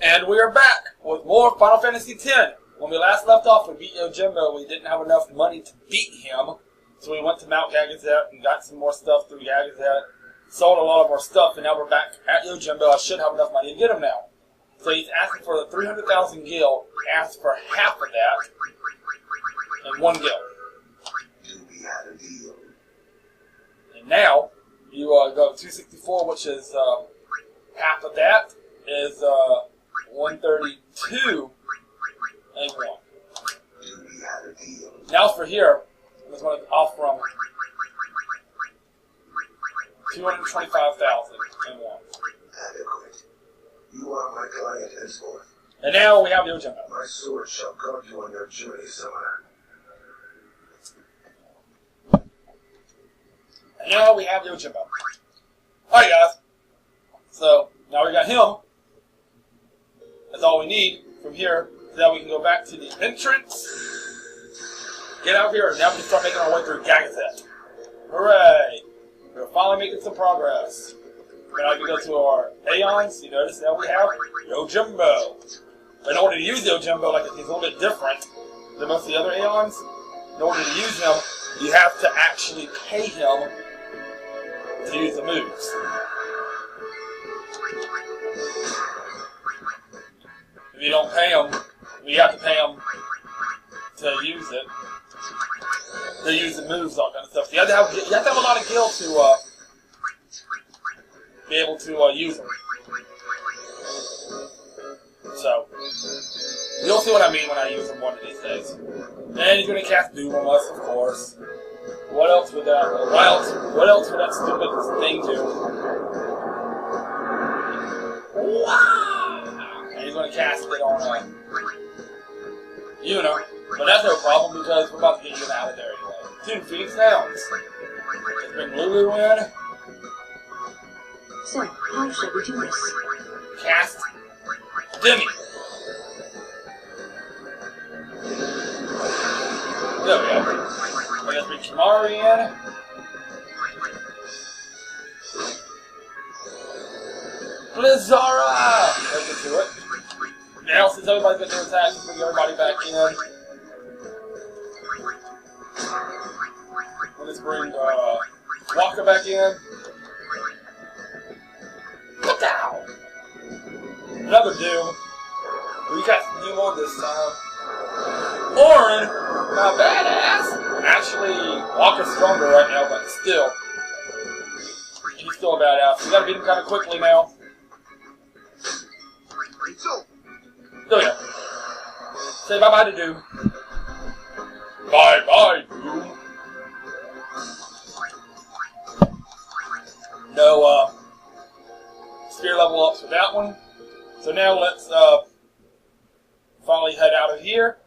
And we are back with more Final Fantasy X. When we last left off, we beat Yojimbo. We didn't have enough money to beat him, so we went to Mount Gagazet and got some more stuff through Gagazet. Sold a lot of our stuff, and now we're back at Yojimbo. I should have enough money to get him now. So he's asking for the 300,000 gil. He asked for half of that and 1 gil. And now you go 264, which is half of that is 132 and 1. Now for here, I'm just going to offer him 225,000 and 1. Adequate. You are my client henceforth. And now we have Yojimbo. My sword shall guard you on your journey somewhere. And now we have Yojimbo. Alright guys. So now we got him. That's all we need from here. So now we can go back to the entrance. Get out here, and now we can start making our way through Gagazet. Hooray! We're finally making some progress. Now we can go to our Aeons. You notice now we have Yojimbo. But in order to use Yojimbo, like he's a little bit different than most of the other Aeons, in order to use him, you have to actually pay him to use the moves. If you don't pay him, you have to pay him to use it. To use the moves, all kind of stuff. So you have to have a lot of gil to be able to use them. So you'll see what I mean when I use them one of these days. And he's gonna cast Doom on us, of course. What else would that? What else would that stupid thing do? Wow! And he's gonna cast it on Yuna. But that's no problem because we're about to get Yuna out of there anyway. 2 Phoenix Downs. Let's bring Lulu in. So, how shall we do this? Cast Demi. There we go. Let's bring Kimahri in. Blizzara! Let's get to it. Now, since everybody's got their attacks, let's bring everybody back in. Let's bring Walker back in. Down. Another Doom. We got Doom on this time. Orin, now badass. Actually, Walker's stronger right now, but still. He's still a badass. We gotta beat him kind of quickly now. There we go. Say bye-bye to Doom. Bye-bye, Doom. No, spear level ups for that one. So now let's finally head out of here.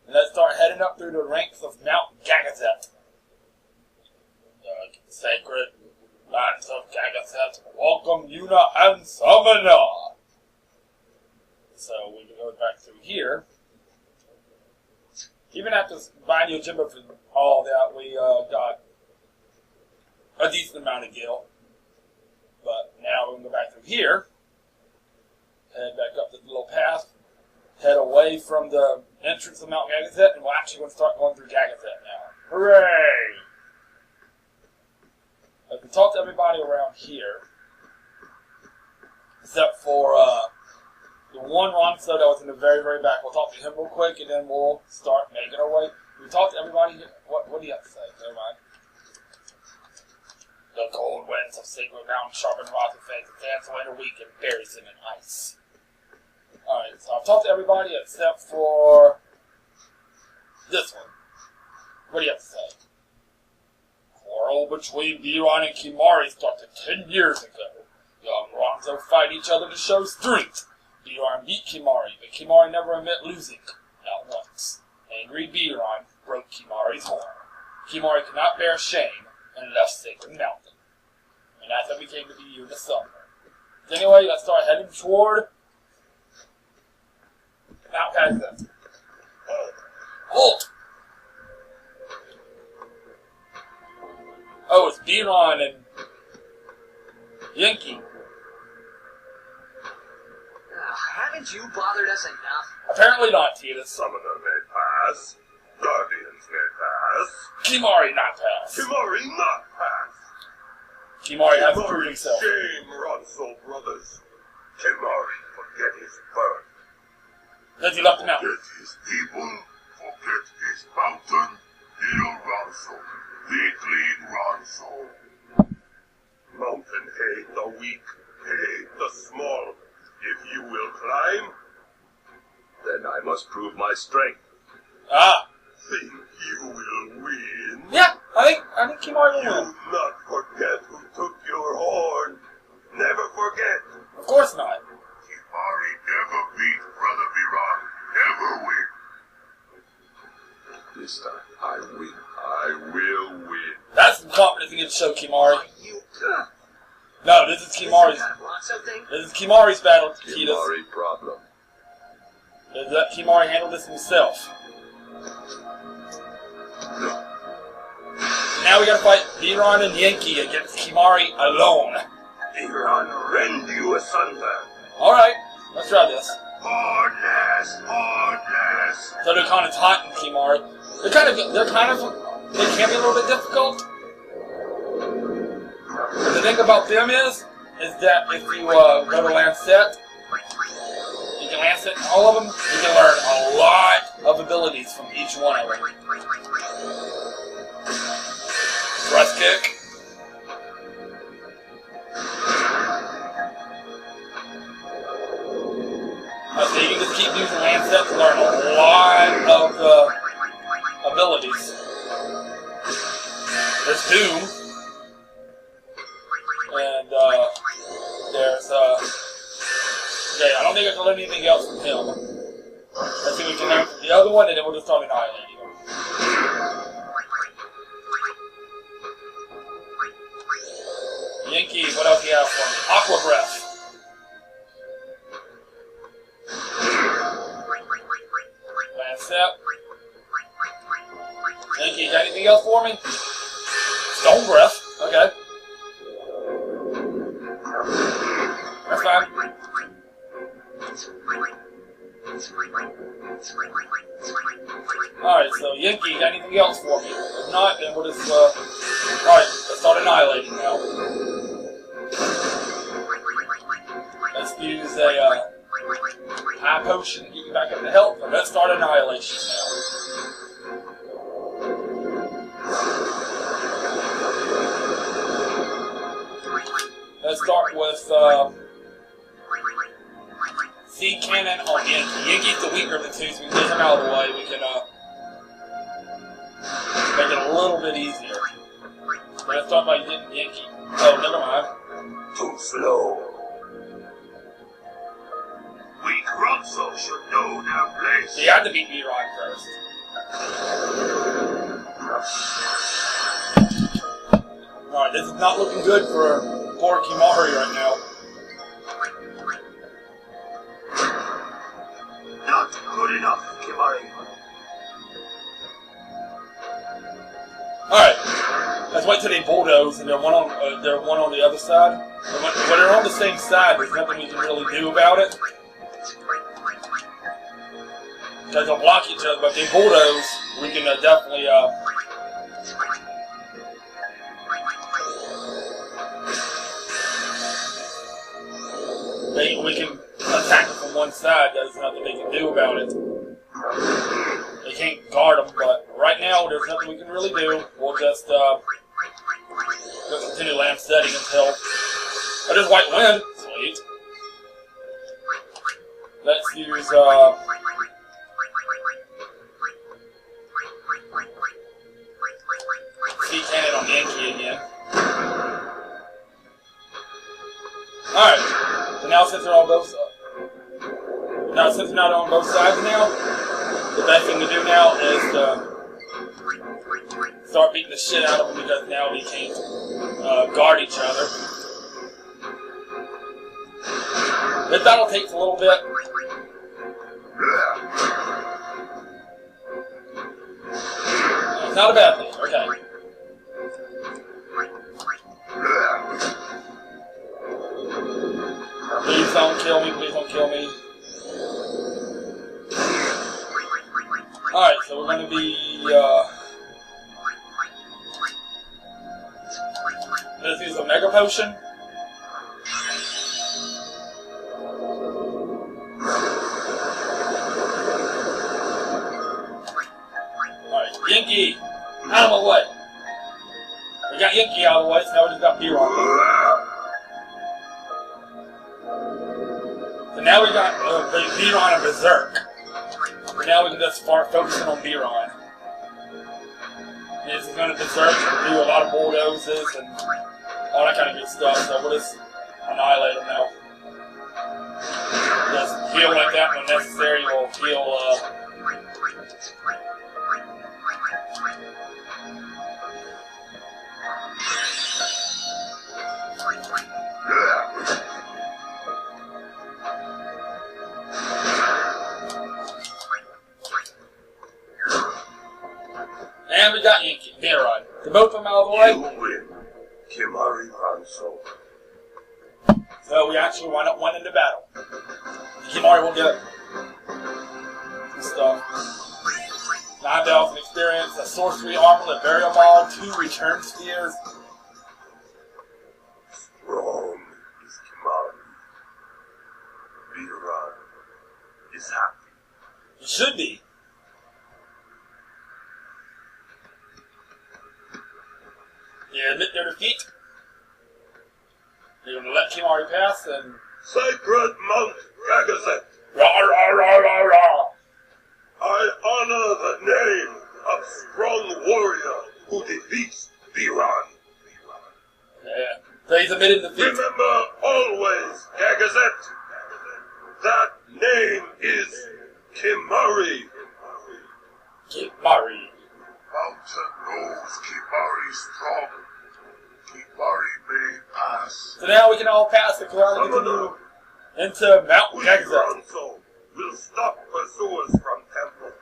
And let's start heading up through the ranks of Mount Gagazet. The sacred lands of Gagazet welcome Yuna and Summoner. So we can go back through here. Even after buying Yojimbo for all that, we got a decent amount of gil. But now we can go back through here. Head back up this little path. Head away from the entrance of Mount Gagazet, and we're actually going to start going through Gagazet now. Hooray! I can talk to everybody around here, except for the one Ronso that was in the very, very back. We'll talk to him real quick, and then we'll start making our way. We talk to everybody here. What do you have to say? Never mind. The cold winds of sacred ground sharpen rods and fangs and dance away in a week and buries them in ice. Alright, so I've talked to everybody except for this one. What do you have to say? Quarrel between Biran and Kimahri started 10 years ago. Young Ronso fight each other to show strength. Biran beat Kimahri, but Kimahri never admit losing. Not once. Angry Biran broke Kimahri's horn. Kimahri could not bear shame and left Sacred Mountain. And that's how we came to be Yuna Summoner. So anyway, let's start heading toward Mount Gagazet. Halt! Oh, it's Biran and Yankee. Having Haven't you bothered us enough? Apparently not, Titus. Summoner may pass. Guardians may pass. Kimahri not pass. Kimahri not pass. Kimahri has to prove Kimahri himself. shame Ronso brothers. Kimahri forget his birth. Because he left him out. Forget his people. Forget his mountain. Little Ronso. Big lead Ronso. Mountain hate the weak. Hate the small. If you will climb, then I must prove my strength. Ah. Think you will win? Yeah, I think Kimahri will You win. not forget who took your horn. Never forget. Of course not. Kimahri never beat Brother Biran. Never win. This time, I win. I will win. That's some confidence you get to show Kimahri. You... No, this is Kimahri's. Is that a Ronso thing? This is Kimahri's battle, Titus. Kimahri problem. Let Kimahri handle this himself. Now we gotta fight Biran and Yankee against Kimahri alone. Biran rend you asunder. Alright, let's try this. Hardness, hardness. So they're kind of taunting Kimahri. They can be a little bit difficult. But the thing about them is that if you go to Lancet, you can Lancet all of them, you can learn a lot of abilities from each one of them. Thrust kick. So you can just keep using Lancet to learn a lot of abilities. There's Doom. And, there's, okay, I don't think I can learn anything else from him. Let's see what we can learn from the other one, and then we'll just start annihilating him. Yankee, what else do you have for me? Aqua Breath. Lancet. Yankee, got anything else for me? Stone Breath. Okay. That's fine. Alright, so Yankee, got anything else for me? If not, then we'll just, alright, let's start annihilating now. Let's use a, high potion to get you back up to health, and let's start annihilation now. Let's start with, Sea Cannon on Yankee. Yankee's the weaker of the two, so we can get him out of the way. We can, make it a little bit easier. We're gonna start by getting Yankee. Oh, never mind. Too slow. Weak Ronso should know their place. So you have to beat Biran first. Alright, this is not looking good for poor Kimahri right now. Not good enough, Kimahri. Alright, let's wait till they bulldoze and they're one on the other side. And when they're on the same side, there's nothing we can really do about it. Because they'll block each other, but if they bulldoze, we can definitely, we can attack them from one side. There's nothing they can do about it. They can't guard them, but right now there's nothing we can really do. We'll just continue land setting until there's White Wind. Sweet. Let's use Sea Cannon on Yankee again. Alright. So now since they're on both sides, since they're not on both sides now, the best thing to do now is to start beating the shit out of them because now we can't guard each other. This battle takes a little bit. It's not a bad thing, okay. Please don't kill me, please don't kill me. Alright, so we're gonna be, let's use a Mega Potion. Alright, Yankee! Out of the way! We got Yankee out of the way, so now we just got Biran. So now we got Biran and Berserk. Now we can just start focusing on Biran. He's going to Berserk and do a lot of bulldozers and all that kind of good stuff, so we'll just annihilate him now. Just heal like that when necessary, we'll heal, and we got Yankee, Biran. The both of them out of the way. You win, Kimahri Ronso. So we actually wind up winning the battle. Kimahri will get some stuff. 9,000 experience, a sorcery armlet, a burial ball, 2 return spheres. Strong is Kimahri. Biran is happy. You should be. You admit their defeat. You're going to let Kimahri pass and... Sacred Mount Gagazet, Rah, rah, rah, rah, rah. I honor the name of strong warrior who defeats Biran. Yeah. So he's admitted defeat. Remember always, Gagazet, that name is Kimahri. Kimahri. Mountain knows Kimahri strong. Kimahri may pass. So now we can all pass the cloud and continue into Mount Gagazet. Ronso will stop pursuers from temple.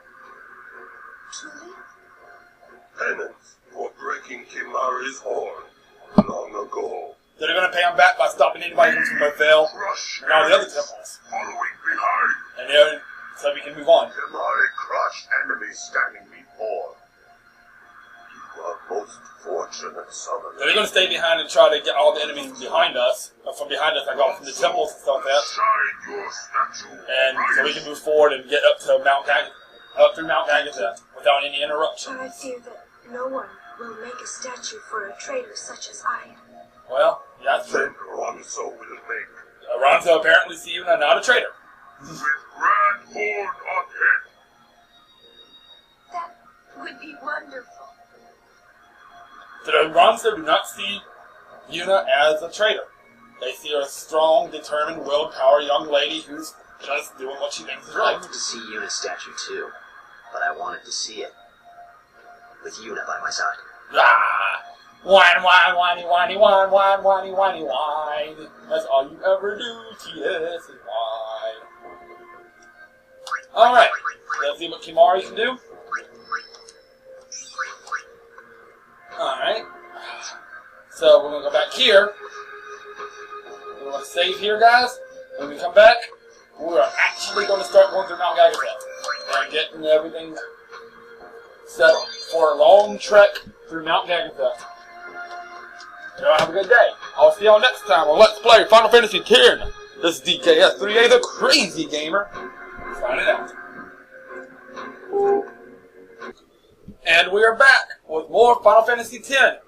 Penance for breaking Kimahri's horn long ago. So they're going to pay him back by stopping anybody from Bethel Crush and all the other temples. following behind. And then, so we can move on. Kimahri crush enemies standing before. You are most fortunate, summoner. So they're going to stay behind and try to get all the enemies behind us, from behind us, like all from the temples and stuff like that. Shine your statue. And so we can move forward and get up to up through Mount Gagazet without any interruption. But I fear that no one will make a statue for a traitor such as I am. Well, yeah, that's Then true. Ronso will make. Ronso apparently see you and not a traitor. With grand horn on head. That would be wonderful. So the Ronso do not see Yuna as a traitor. They see her a strong, determined, willpower young lady who's just doing what she thinks is I right. wanted to see Yuna's statue too, but I wanted to see it with Yuna by my side. Ah! Whine, whine, whiny, whiny, whine, whine, whiny, whiny, whine. That's all you ever do, TS, is whine. Alright, let's see what Kimahri can do. Alright. So we're going to go back here. We're going to save here, guys. When we come back, we're actually going to start going through Mount Gagazet and getting everything set for a long trek through Mount Gagazet. Y'all have a good day. I'll see y'all next time on Let's Play Final Fantasy X. This is DKS3A, the Crazy Gamer, signing out. And we are back with more Final Fantasy X.